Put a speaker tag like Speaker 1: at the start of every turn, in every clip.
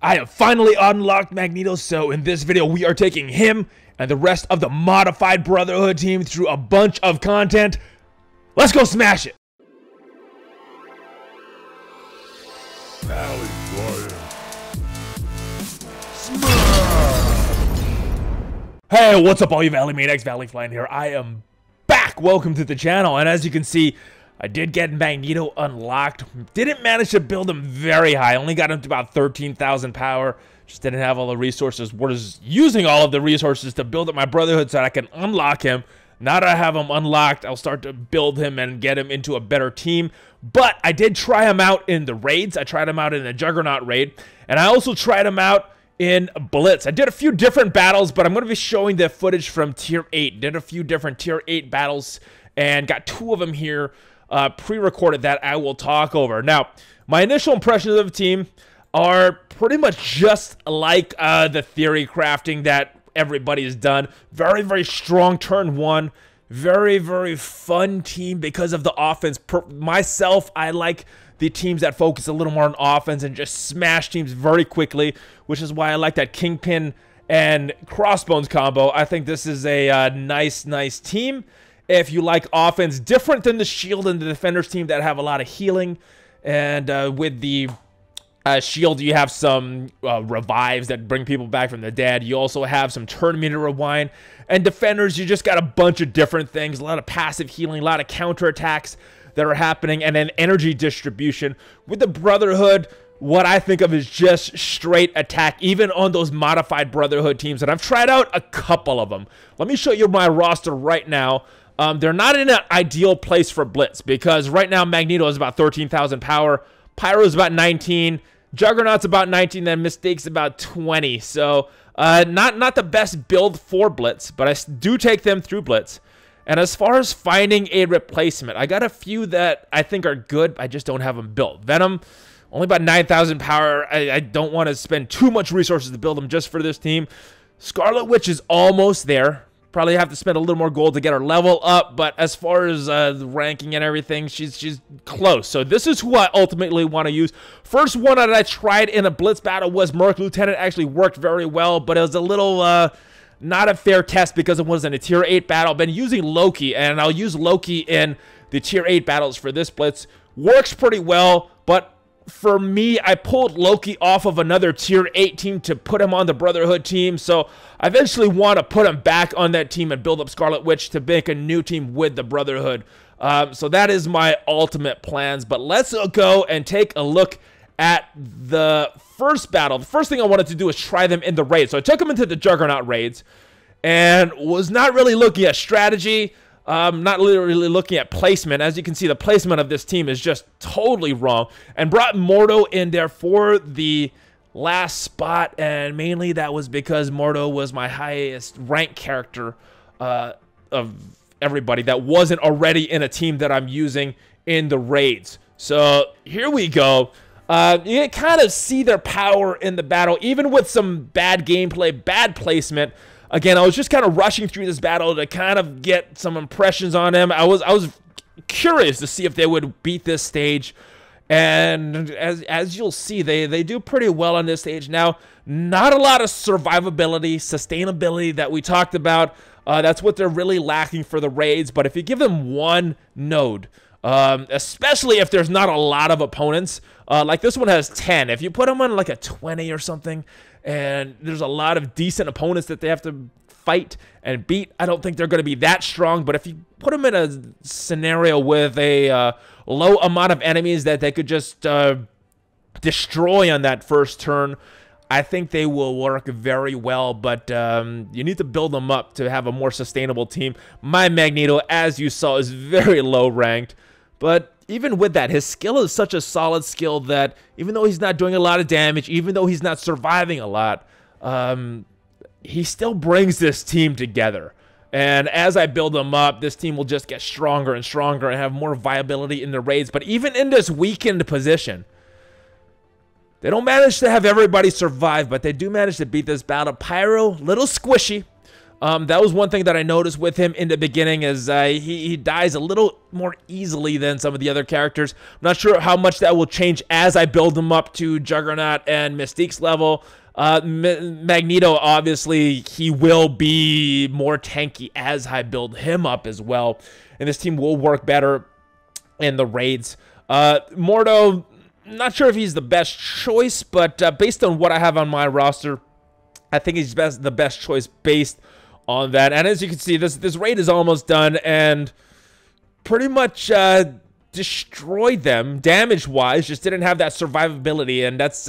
Speaker 1: I have finally unlocked Magneto, so in this video we are taking him and the rest of the modified Brotherhood team through a bunch of content. Let's go smash it!
Speaker 2: Valley Flyer.
Speaker 1: Hey, what's up all you Valley Maniacs? Valley Flying here. I am back! Welcome to the channel, and as you can see, I did get Magneto unlocked. Didn't manage to build him very high. Only got him to about 13,000 power. Just didn't have all the resources. Was using all of the resources to build up my Brotherhood so that I can unlock him. Now that I have him unlocked, I'll start to build him and get him into a better team. But I did try him out in the raids. I tried him out in the Juggernaut raid. And I also tried him out in Blitz. I did a few different battles, but I'm going to be showing the footage from Tier 8. Did a few different Tier 8 battles and got 2 of them here pre-recorded that I will talk over. Now, my initial impressions of the team are pretty much just like the theory crafting that everybody's done. Very, very strong turn 1. Very, very fun team because of the offense. Myself, I like the teams that focus a little more on offense and just smash teams very quickly, which is why I like that Kingpin and Crossbones combo. I think this is a nice team. If you like offense, different than the Shield and the Defenders team that have a lot of healing. And with the Shield, you have some revives that bring people back from the dead. You also have some turn meter rewind. And Defenders, you just got a bunch of different things. A lot of passive healing, a lot of counterattacks that are happening, and then energy distribution. With the Brotherhood, what I think of is just straight attack, even on those modified Brotherhood teams. And I've tried out a couple of them. Let me show you my roster right now. They're not in an ideal place for Blitz because right now Magneto is about 13,000 power. Pyro is about 19. Juggernaut's about 19. Then Mystique's about 20. So not the best build for Blitz, but I do take them through Blitz. And as far as finding a replacement, I got a few that I think are good. I just don't have them built. Venom, only about 9,000 power. I don't want to spend too much resources to build them just for this team. Scarlet Witch is almost there. Probably have to spend a little more gold to get her level up, but as far as the ranking and everything, she's close. So this is who I ultimately want to use. First one that I tried in a Blitz battle was Merc Lieutenant. Actually worked very well, but it was a little not a fair test because it wasn't a Tier 8 battle. I've been using Loki, and I'll use Loki in the Tier 8 battles for this Blitz. Works pretty well, but for me, I pulled Loki off of another Tier 8 team to put him on the Brotherhood team, so I eventually want to put him back on that team and build up Scarlet Witch to make a new team with the Brotherhood. So that is my ultimate plans, but let's go and take a look at the first battle. The first thing I wanted to do is try them in the raids. So I took them into the Juggernaut raids and was not really looking at strategy. Not really looking at placement. As you can see, the placement of this team is just totally wrong. And brought Mordo in there for the last spot. And mainly that was because Mordo was my highest ranked character of everybody that wasn't already in a team that I'm using in the raids. So here we go. You can kind of see their power in the battle, even with some bad gameplay, bad placement. Again, I was just kind of rushing through this battle to kind of get some impressions on them. I was curious to see if they would beat this stage. And as you'll see, they do pretty well on this stage. Now, not a lot of survivability, sustainability that we talked about. That's what they're really lacking for the raids. But if you give them one node, especially if there's not a lot of opponents, like this one has 10. If you put them on like a 20 or something, and there's a lot of decent opponents that they have to fight and beat, I don't think they're going to be that strong. But if you put them in a scenario with a low amount of enemies that they could just destroy on that first turn, I think they will work very well. But you need to build them up to have a more sustainable team. My Magneto, as you saw, is very low ranked. But even with that, his skill is such a solid skill that even though he's not doing a lot of damage, even though he's not surviving a lot, he still brings this team together. And as I build them up, this team will just get stronger and stronger and have more viability in the raids. But even in this weakened position, they don't manage to have everybody survive, but they do manage to beat this battle. Pyro, little squishy. That was one thing that I noticed with him in the beginning is he dies a little more easily than some of the other characters. I'm not sure how much that will change as I build him up to Juggernaut and Mystique's level. Magneto, obviously, he will be more tanky as I build him up as well. And this team will work better in the raids. Mordo, not sure if he's the best choice, but based on what I have on my roster, I think he's the best choice based on that. And as you can see, this raid is almost done and pretty much destroyed them damage-wise, just didn't have that survivability, and that's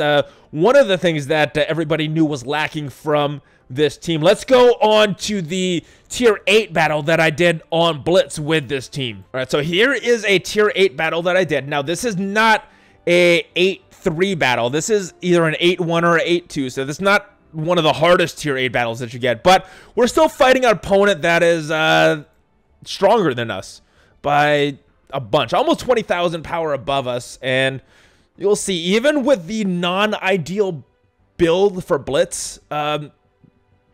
Speaker 1: one of the things that everybody knew was lacking from this team. Let's go on to the Tier 8 battle that I did on Blitz with this team. All right, so here is a Tier 8 battle that I did. Now, this is not a 8-3 battle. This is either an 8-1 or an 8-2, so this is not one of the hardest Tier 8 battles that you get, but we're still fighting an opponent that is stronger than us by a bunch, almost 20,000 power above us. And you'll see, even with the non-ideal build for Blitz,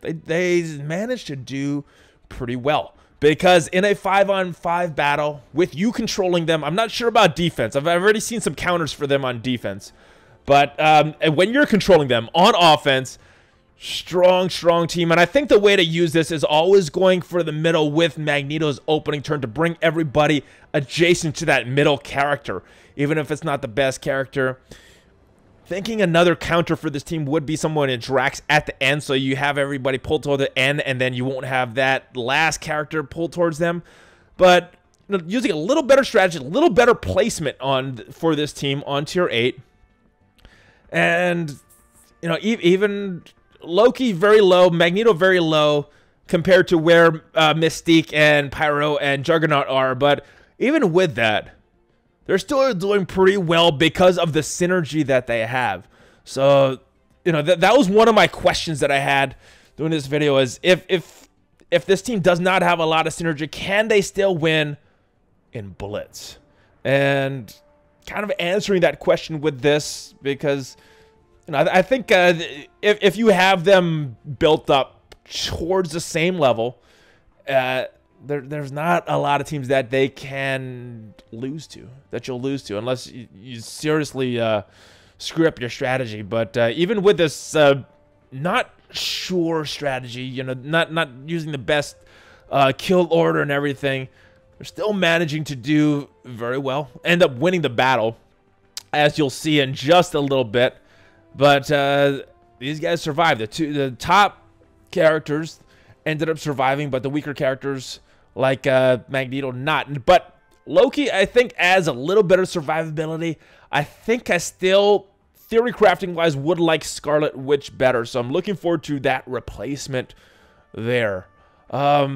Speaker 1: they managed to do pretty well, because in a 5-on-5 battle with you controlling them, I'm not sure about defense. I've already seen some counters for them on defense, but when you're controlling them on offense, strong team. And I think the way to use this is always going for the middle with Magneto's opening turn to bring everybody adjacent to that middle character, even if it's not the best character. Thinking another counter for this team would be someone in Drax at the end, so you have everybody pull toward the end, and then you won't have that last character pull towards them. But using a little better strategy, a little better placement for this team on Tier 8, and even Loki very low, Magneto very low compared to where Mystique and Pyro and Juggernaut are. But even with that, they're still doing pretty well because of the synergy that they have. So, that was one of my questions that I had doing this video is if this team does not have a lot of synergy, can they still win in Blitz? And kind of answering that question with this, because I think if you have them built up towards the same level, there's not a lot of teams that they can lose to, that you'll lose to, unless you seriously screw up your strategy. But even with this not sure strategy, not using the best kill order and everything, they're still managing to do very well. End up winning the battle, as you'll see in just a little bit. But these guys survived. The top characters ended up surviving, but the weaker characters like Magneto not. But Loki, I think, adds a little bit of survivability. I think I still, theory crafting wise, would like Scarlet Witch better. So I'm looking forward to that replacement there. All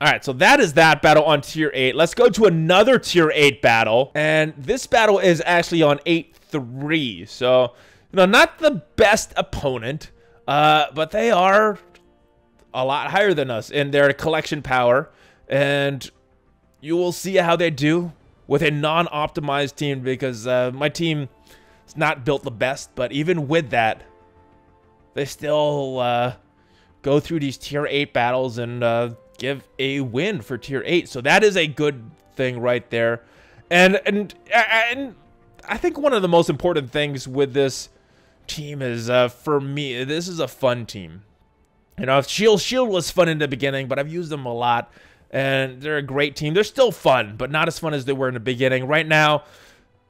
Speaker 1: right, so that is that battle on Tier 8. Let's go to another Tier 8 battle. And this battle is actually on 8-3. So, not the best opponent, but they are a lot higher than us in their collection power. And you will see how they do with a non-optimized team, because my team is not built the best. But even with that, they still go through these Tier 8 battles and give a win for Tier 8. So that is a good thing right there. And I think one of the most important things with this team is, for me, this is a fun team. Shield was fun in the beginning, but I've used them a lot, and they're a great team. They're still fun, but not as fun as they were in the beginning. Right now,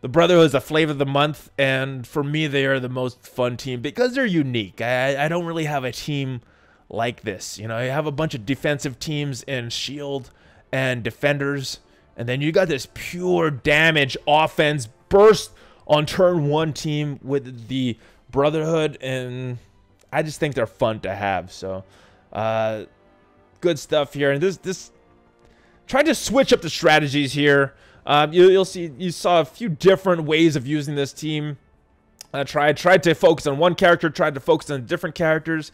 Speaker 1: the Brotherhood is the flavor of the month, and for me, they are the most fun team because they're unique. I don't really have a team like this. You have a bunch of defensive teams in Shield and Defenders, and then you got this pure damage offense burst on turn 1 team with the Brotherhood, and I just think they're fun to have. So good stuff here. And this trying to switch up the strategies here. You'll see, you saw a few different ways of using this team. I tried to focus on one character, tried to focus on different characters,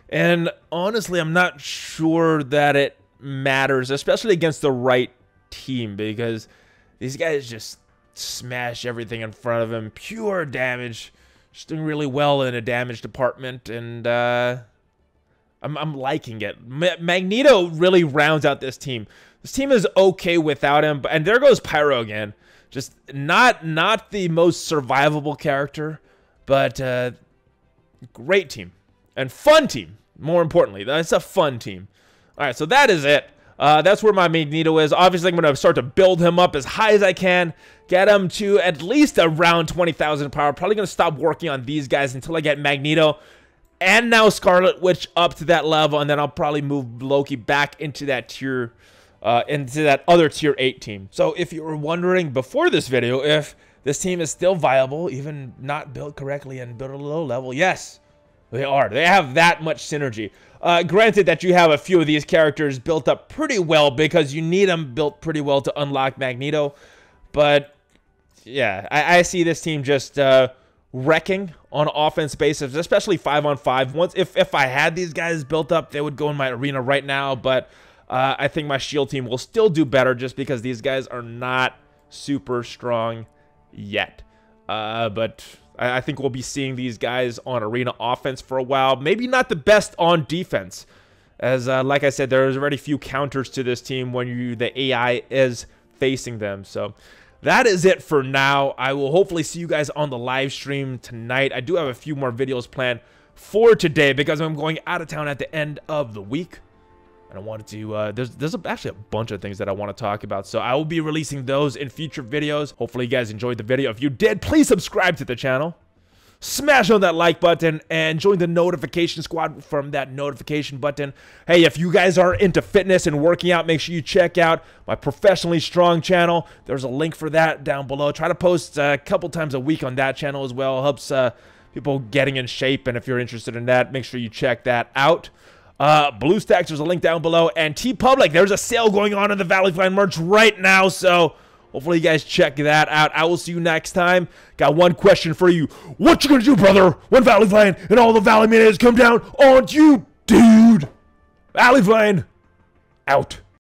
Speaker 1: and honestly, I'm not sure that it matters, especially against the right team, because these guys just smash everything in front of him. Pure damage. Just doing really well in a damage department, and I'm liking it. Magneto really rounds out this team. This team is okay without him, and there goes Pyro again. Just not the most survivable character, but great team and fun team. More importantly, that's a fun team. All right, so that is it. That's where my Magneto is. Obviously, I'm going to start to build him up as high as I can. Get him to at least around 20,000 power. Probably going to stop working on these guys until I get Magneto and now Scarlet Witch up to that level. And then I'll probably move Loki back into that tier, into that other tier 8 team. So if you were wondering before this video if this team is still viable, even not built correctly and built at a low level, yes, they are. They have that much synergy. Granted that you have a few of these characters built up pretty well because you need them built pretty well to unlock Magneto. But yeah, I see this team just wrecking on offense basis, especially 5-on-5. If I had these guys built up, they would go in my arena right now. But I think my shield team will still do better just because these guys are not super strong yet. But I think we'll be seeing these guys on arena offense for a while. Maybe not the best on defense, as like I said, there's already few counters to this team when the AI is facing them. So that is it for now. I will hopefully see you guys on the live stream tonight. I do have a few more videos planned for today because I'm going out of town at the end of the week. And I wanted to, there's actually a bunch of things that I want to talk about. So I will be releasing those in future videos. Hopefully you guys enjoyed the video. If you did, please subscribe to the channel. Smash on that like button and join the notification squad from that notification button. Hey, if you guys are into fitness and working out, make sure you check out my Professionally Strong channel. There's a link for that down below. Try to post a couple times a week on that channel as well. It helps people getting in shape. And if you're interested in that, make sure you check that out. BlueStacks, there's a link down below, and TeePublic, there's a sale going on in the Valley Flying merch right now, so hopefully you guys check that out. I will see you next time. Got one question for you. What you gonna do, brother, when Valley Flying and all the Valley Manias come down on you, dude? Valley Flying out.